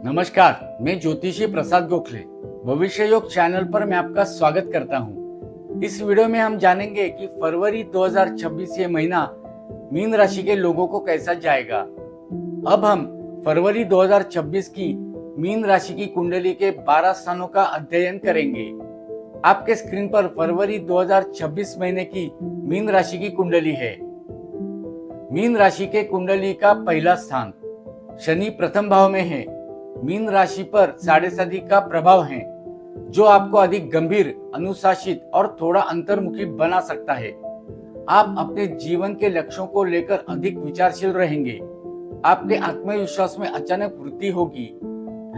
नमस्कार, मैं ज्योतिषी प्रसाद गोखले भविष्य योग चैनल पर मैं आपका स्वागत करता हूं। इस वीडियो में हम जानेंगे कि फरवरी 2026 ये महीना मीन राशि के लोगों को कैसा जाएगा। अब हम फरवरी 2026 की मीन राशि की कुंडली के 12 स्थानों का अध्ययन करेंगे। आपके स्क्रीन पर फरवरी 2026 महीने की मीन राशि की कुंडली है। मीन राशि के कुंडली का पहला स्थान शनि प्रथम भाव में है। मीन राशि पर 7.5 का प्रभाव है, जो आपको अधिक गंभीर, अनुशासित और थोड़ा अंतर्मुखी बना सकता है। आप अपने जीवन के लक्ष्यों को लेकर अधिक विचारशील रहेंगे। आपके आत्मविश्वास में अचानक वृद्धि होगी।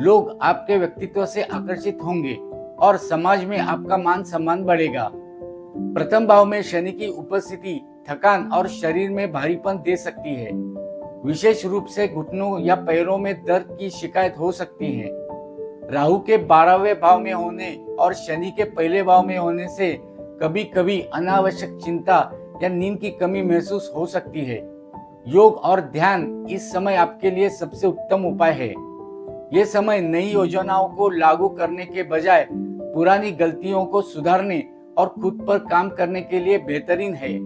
लोग आपके व्यक्तित्व से आकर्षित होंगे और समाज में आपका मान सम्मान बढ़ेगा। प्रथम भाव में शनि की उपस्थिति थकान और शरीर में भारीपन दे सकती है। विशेष रूप से घुटनों या पैरों में दर्द की शिकायत हो सकती है। राहु के 12वें भाव में होने और शनि के पहले भाव में होने से कभी कभी अनावश्यक चिंता या नींद की कमी महसूस हो सकती है। योग और ध्यान इस समय आपके लिए सबसे उत्तम उपाय है। ये समय नई योजनाओं को लागू करने के बजाय पुरानी गलतियों को सुधारने और खुद पर काम करने के लिए बेहतरीन है।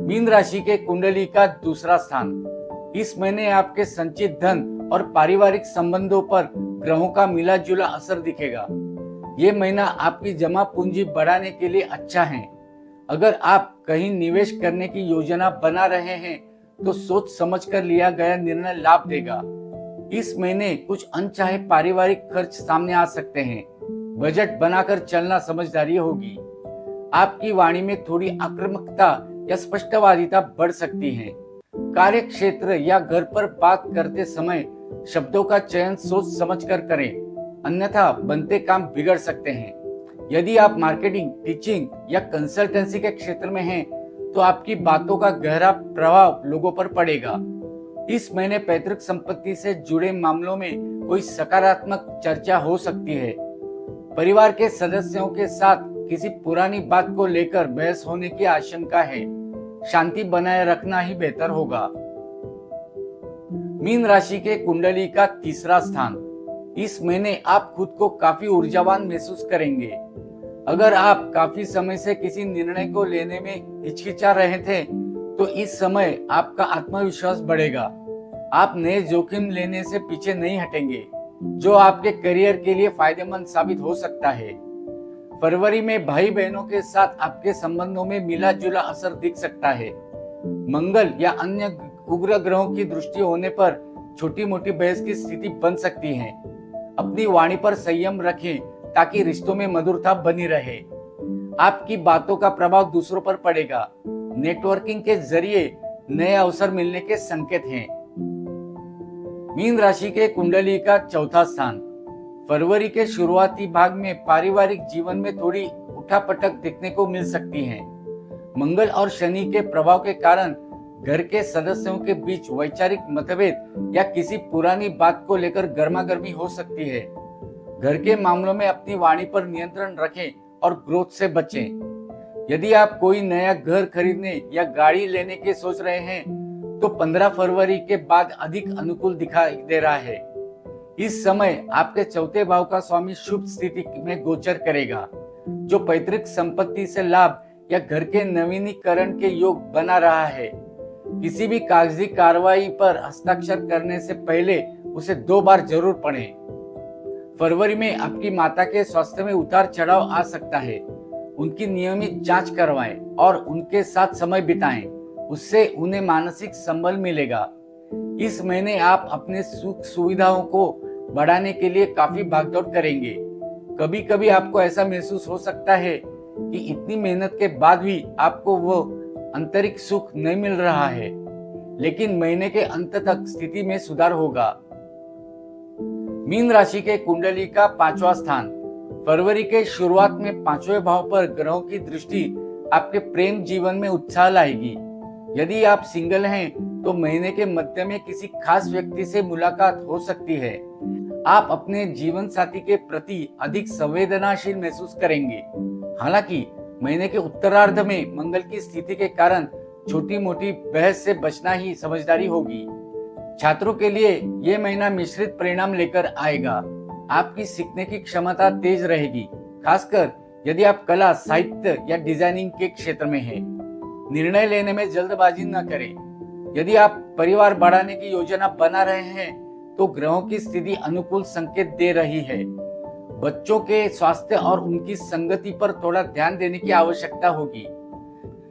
मीन राशि के कुंडली का दूसरा स्थान इस महीने आपके संचित धन और पारिवारिक संबंधों पर ग्रहों का मिला जुला असर दिखेगा। ये महीना आपकी जमा पूंजी बढ़ाने के लिए अच्छा है। अगर आप कहीं निवेश करने की योजना बना रहे हैं तो सोच समझकर लिया गया निर्णय लाभ देगा। इस महीने कुछ अनचाहे पारिवारिक खर्च सामने आ सकते हैं। बजट बनाकर चलना समझदारी होगी। आपकी वाणी में थोड़ी आक्रामकता या स्पष्टवादिता बढ़ सकती है। कार्य क्षेत्र या घर पर बात करते समय शब्दों का चयन सोच समझकर करें, अन्यथा बनते काम बिगड़ सकते हैं। यदि आप मार्केटिंग, टीचिंग या कंसल्टेंसी के क्षेत्र में हैं, तो आपकी बातों का गहरा प्रभाव लोगों पर पड़ेगा। इस महीने पैतृक संपत्ति से जुड़े मामलों में कोई सकारात्मक चर्चा हो सकती है। परिवार के सदस्यों के साथ किसी पुरानी बात को लेकर बहस होने की आशंका है। शांति बनाए रखना ही बेहतर होगा। मीन राशि के कुंडली का तीसरा स्थान इस महीने आप खुद को काफी ऊर्जावान महसूस करेंगे। अगर आप काफी समय से किसी निर्णय को लेने में हिचकिचा रहे थे, तो इस समय आपका आत्मविश्वास बढ़ेगा। आप नए जोखिम लेने से पीछे नहीं हटेंगे, जो आपके करियर के लिए फायदेमंद साबित हो सकता है। फरवरी में भाई बहनों के साथ आपके संबंधों में मिला जुला असर दिख सकता है। मंगल या अन्य उग्र ग्रहों की दृष्टि होने पर छोटी मोटी बहस की स्थिति बन सकती है। अपनी वाणी पर संयम रखें ताकि रिश्तों में मधुरता बनी रहे। आपकी बातों का प्रभाव दूसरों पर पड़ेगा। नेटवर्किंग के जरिए नए अवसर मिलने के संकेत हैं। मीन राशि के कुंडली का चौथा स्थान फरवरी के शुरुआती भाग में पारिवारिक जीवन में थोड़ी उठापटक देखने को मिल सकती है। मंगल और शनि के प्रभाव के कारण घर के सदस्यों के बीच वैचारिक मतभेद या किसी पुरानी बात को लेकर गर्मागर्मी हो सकती है। घर के मामलों में अपनी वाणी पर नियंत्रण रखें और क्रोध से बचें। यदि आप कोई नया घर खरीदने या गाड़ी लेने की सोच रहे हैं, तो 15 फरवरी के बाद अधिक अनुकूल दिखाई दे रहा है। इस समय आपके चौथे भाव का स्वामी शुभ स्थिति में गोचर करेगा, जो पैतृक संपत्ति से लाभ या घर के नवीनीकरण के योग बना रहा है। किसी भी कागजी कार्रवाई पर हस्ताक्षर करने से पहले उसे 2 बार जरूर पढ़ें। फरवरी में आपकी माता के स्वास्थ्य में उतार चढ़ाव आ सकता है। उनकी नियमित जांच करवाएं और उनके साथ समय बिताएं। उससे उन्हें मानसिक संबल मिलेगा। इस महीने आप अपने सुख सुविधाओं को बढ़ाने के लिए काफी भागदौड़ करेंगे। कभी कभी आपको ऐसा महसूस हो सकता है कि इतनी मेहनत के बाद भी आपको वो आंतरिक सुख नहीं मिल रहा है, लेकिन महीने के अंत तक स्थिति में सुधार होगा। मीन राशि के कुंडली का 5वां स्थान फरवरी के शुरुआत में 5वें भाव पर ग्रहों की दृष्टि आपके प्रेम जीवन में उत्साह लाएगी। यदि आप सिंगल हैं, तो महीने के मध्य में किसी खास व्यक्ति से मुलाकात हो सकती है। आप अपने जीवन साथी के प्रति अधिक संवेदनाशील महसूस करेंगे। हालांकि महीने के उत्तरार्ध में मंगल की स्थिति के कारण छोटी मोटी बहस से बचना ही समझदारी होगी। छात्रों के लिए ये महीना मिश्रित परिणाम लेकर आएगा। आपकी सीखने की क्षमता तेज रहेगी, खासकर यदि आप कला, साहित्य या डिजाइनिंग के क्षेत्र में हैं। निर्णय लेने में जल्दबाजी न करें। यदि आप परिवार बढ़ाने की योजना बना रहे हैं तो ग्रहों की स्थिति अनुकूल संकेत दे रही है। बच्चों के स्वास्थ्य और उनकी संगति पर थोड़ा ध्यान देने की आवश्यकता होगी।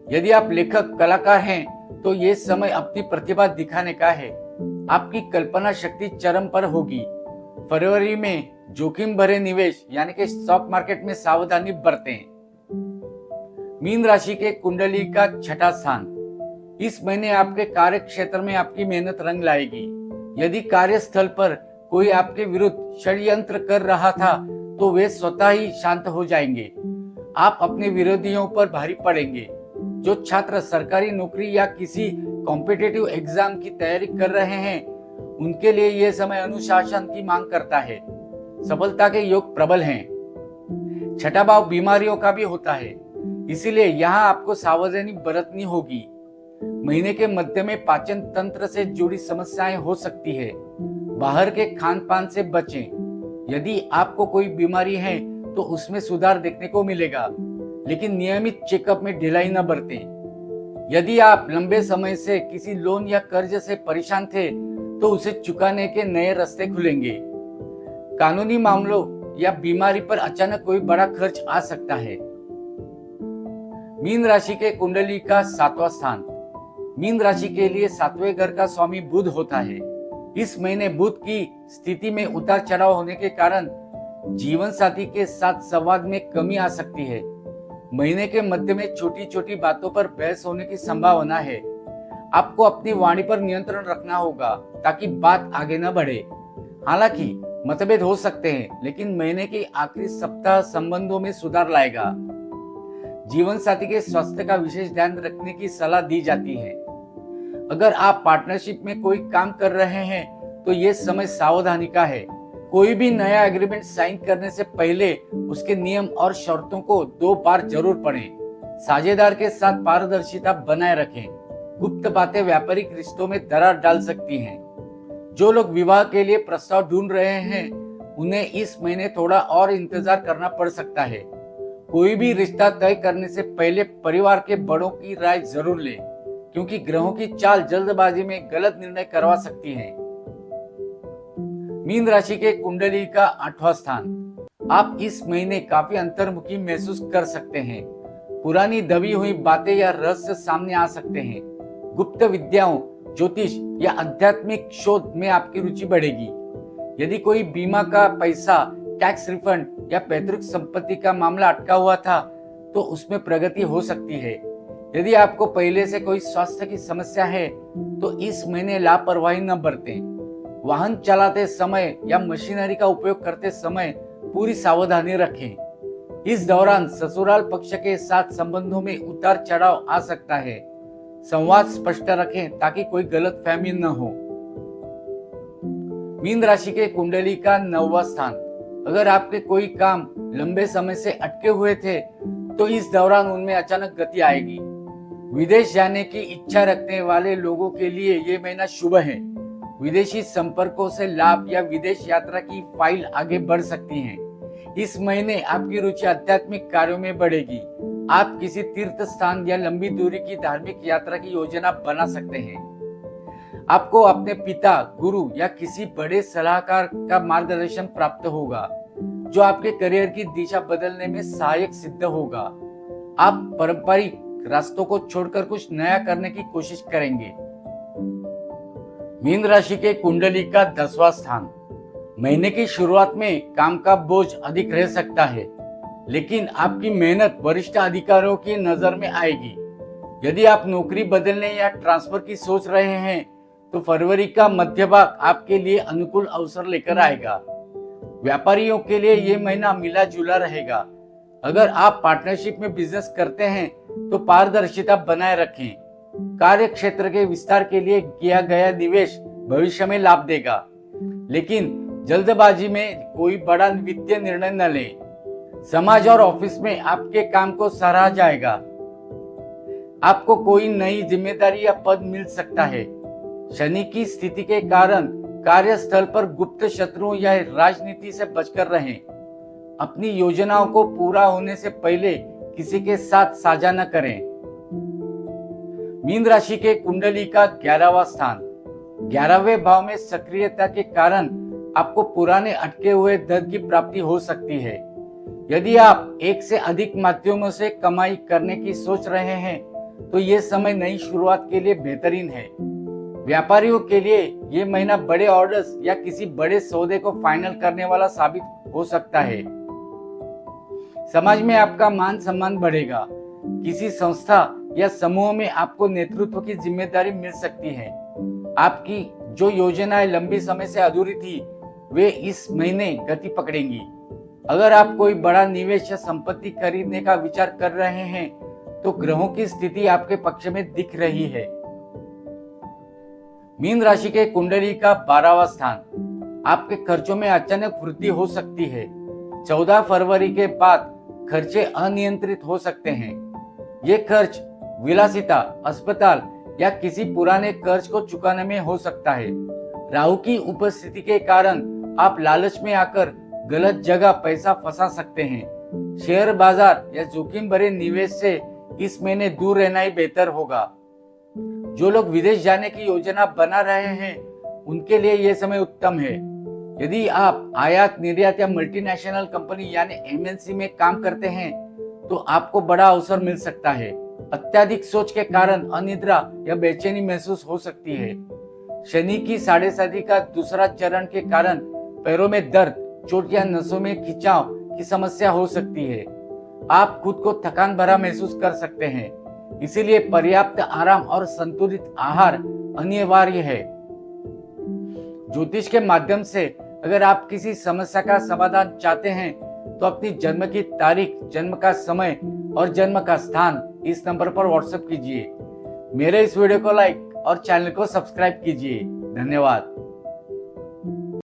यदि आप लेखक, कलाकार हैं तो ये समय अपनी प्रतिभा दिखाने का है। आपकी कल्पना शक्ति चरम पर होगी। फरवरी में जोखिम भरे निवेश यानी कि स्टॉक मार्केट में सावधानी बरतें। मीन राशि के कुंडली का छठा स्थान। इस महीने आपके कार्य क्षेत्र में आपकी मेहनत रंग लाएगी। यदि कार्यस्थल पर कोई आपके विरुद्ध षड्यंत्र कर रहा था तो वे स्वतः ही शांत हो जाएंगे। आप अपने विरोधियों पर भारी पड़ेंगे। जो छात्र सरकारी नौकरी या किसी कॉम्पिटिटिव एग्जाम की तैयारी कर रहे हैं उनके लिए यह समय अनुशासन की मांग करता है। सफलता के योग प्रबल हैं। छठा भाव बीमारियों का भी होता है, इसीलिए यहाँ आपको सावधानी बरतनी होगी। महीने के मध्य में पाचन तंत्र से जुड़ी समस्याएं हो सकती है। बाहर के खान पान से बचें। यदि आपको कोई बीमारी है तो उसमें सुधार देखने को मिलेगा, लेकिन नियमित चेकअप में ढिलाई न बरतें। यदि आप लंबे समय से किसी लोन या कर्ज से परेशान थे तो उसे चुकाने के नए रास्ते खुलेंगे। कानूनी मामलों या बीमारी पर अचानक कोई बड़ा खर्च आ सकता है। मीन राशि के कुंडली का सातवां स्थान। मीन राशि के लिए सातवें घर का स्वामी बुध होता है। इस महीने बुध की स्थिति में उतार चढ़ाव होने के कारण जीवन साथी के साथ संवाद में कमी आ सकती है। महीने के मध्य में छोटी छोटी बातों पर बहस होने की संभावना है। आपको अपनी वाणी पर नियंत्रण रखना होगा ताकि बात आगे न बढ़े। हालांकि मतभेद हो सकते हैं, लेकिन महीने के आखिरी सप्ताह संबंधों में सुधार लाएगा। जीवन साथी के स्वास्थ्य का विशेष ध्यान रखने की सलाह दी जाती है। अगर आप पार्टनरशिप में कोई काम कर रहे हैं तो ये समय सावधानी का है। कोई भी नया एग्रीमेंट साइन करने से पहले उसके नियम और शर्तों को 2 बार जरूर पढ़ें। साझेदार के साथ पारदर्शिता बनाए रखें। गुप्त बातें व्यापारिक रिश्तों में दरार डाल सकती हैं। जो लोग विवाह के लिए प्रस्ताव ढूंढ रहे हैं उन्हें इस महीने थोड़ा और इंतजार करना पड़ सकता है। कोई भी रिश्ता तय करने से पहले परिवार के बड़ों की राय जरूर लें, क्योंकि ग्रहों की चाल जल्दबाजी में गलत निर्णय करवा सकती है। मीन राशि के कुंडली का 8वां स्थान। आप इस महीने काफी अंतर्मुखी महसूस कर सकते हैं। पुरानी दबी हुई बातें या रहस्य सामने आ सकते हैं। गुप्त विद्याओं, ज्योतिष या आध्यात्मिक शोध में आपकी रुचि बढ़ेगी। यदि कोई बीमा का पैसा, टैक्स रिफंड या पैतृक संपत्ति का मामला अटका हुआ था तो उसमें प्रगति हो सकती है। यदि आपको पहले से कोई स्वास्थ्य की समस्या है तो इस महीने लापरवाही न बरतें। वाहन चलाते समय या मशीनरी का उपयोग करते समय पूरी सावधानी रखें। इस दौरान ससुराल पक्ष के साथ संबंधों में उतार चढ़ाव आ सकता है। संवाद स्पष्ट रखें ताकि कोई गलतफहमी न हो। मीन राशि के कुंडली का 9वां स्थान। अगर आपके कोई काम लंबे समय से अटके हुए थे तो इस दौरान उनमें अचानक गति आएगी। विदेश जाने की इच्छा रखने वाले लोगों के लिए ये महीना शुभ है। विदेशी संपर्कों से लाभ या विदेश यात्रा की फाइल आगे बढ़ सकती है। इस महीने आपकी रुचि आध्यात्मिक कार्यों में बढ़ेगी। आप किसी तीर्थ स्थान या लंबी दूरी की धार्मिक यात्रा की योजना बना सकते हैं। आपको अपने पिता, गुरु या किसी बड़े सलाहकार का मार्गदर्शन प्राप्त होगा, जो आपके करियर की दिशा बदलने में सहायक सिद्ध होगा। आप पारंपरिक रास्तों को छोड़कर कुछ नया करने की कोशिश करेंगे। मीन राशि के कुंडली का 10वां स्थान। महीने की शुरुआत में काम का बोझ अधिक रह सकता है, लेकिन आपकी मेहनत वरिष्ठ अधिकारियों की नजर में आएगी। यदि आप नौकरी बदलने या ट्रांसफर की सोच रहे हैं तो फरवरी का मध्य भाग आपके लिए अनुकूल अवसर लेकर आएगा। व्यापारियों के लिए यह महीना मिला जुला रहेगा। अगर आप पार्टनरशिप में बिजनेस करते हैं तो पारदर्शिता बनाए रखें। कार्य क्षेत्र के विस्तार के लिए किया गया निवेश भविष्य में लाभ देगा, लेकिन जल्दबाजी में कोई बड़ा वित्तीय निर्णय न लें। समाज और ऑफिस में आपके काम को सराहा जाएगा। आपको कोई नई जिम्मेदारी या पद मिल सकता है। शनि की स्थिति के कारण कार्यस्थल पर गुप्त शत्रुओं या राजनीति से बचकर रहें। अपनी योजनाओं को पूरा होने से पहले किसी के साथ साझा न करें। मीन राशि के कुंडली का 11वां स्थान 11वें भाव में सक्रियता के कारण आपको पुराने अटके हुए धन की प्राप्ति हो सकती है। यदि आप एक से अधिक माध्यमों से कमाई करने की सोच रहे हैं तो ये समय नई शुरुआत के लिए बेहतरीन है। व्यापारियों के लिए ये महीना बड़े ऑर्डर्स या किसी बड़े सौदे को फाइनल करने वाला साबित हो सकता है। समाज में आपका मान सम्मान बढ़ेगा। किसी संस्था या समूह में आपको नेतृत्व की जिम्मेदारी मिल सकती है। आपकी जो योजनाएं लंबी समय से अधूरी थी वे इस महीने गति पकड़ेंगी। अगर आप कोई बड़ा निवेश या संपत्ति खरीदने का विचार कर रहे हैं तो ग्रहों की स्थिति आपके पक्ष में दिख रही है। मीन राशि के कुंडली का 12वां स्थान आपके खर्चों में अचानक वृद्धि हो सकती है। 14 फरवरी के बाद खर्चे अनियंत्रित हो सकते हैं। ये खर्च विलासिता, अस्पताल या किसी पुराने कर्ज को चुकाने में हो सकता है। राहु की उपस्थिति के कारण आप लालच में आकर गलत जगह पैसा फंसा सकते हैं। शेयर बाजार या जोखिम भरे निवेश से इस महीने दूर रहना ही बेहतर होगा। जो लोग विदेश जाने की योजना बना रहे हैं उनके लिए यह समय उत्तम है। यदि आप आयात निर्यात या मल्टीनेशनल कंपनी यानी एमएनसी में काम करते हैं तो आपको बड़ा अवसर मिल सकता है। अत्यधिक सोच के कारण अनिद्रा या बेचैनी महसूस हो सकती है। शनि की साढ़े साथी का दूसरा चरण के कारण पैरों में दर्द, चोट या नसों में खिंचाव की समस्या हो सकती है। आप खुद को थकान भरा महसूस कर सकते हैं, इसीलिए पर्याप्त आराम और संतुलित आहार अनिवार्य है। ज्योतिष के माध्यम से अगर आप किसी समस्या का समाधान चाहते हैं तो अपनी जन्म की तारीख, जन्म का समय और जन्म का स्थान इस नंबर पर व्हाट्सएप कीजिए। मेरे इस वीडियो को लाइक और चैनल को सब्सक्राइब कीजिए। धन्यवाद।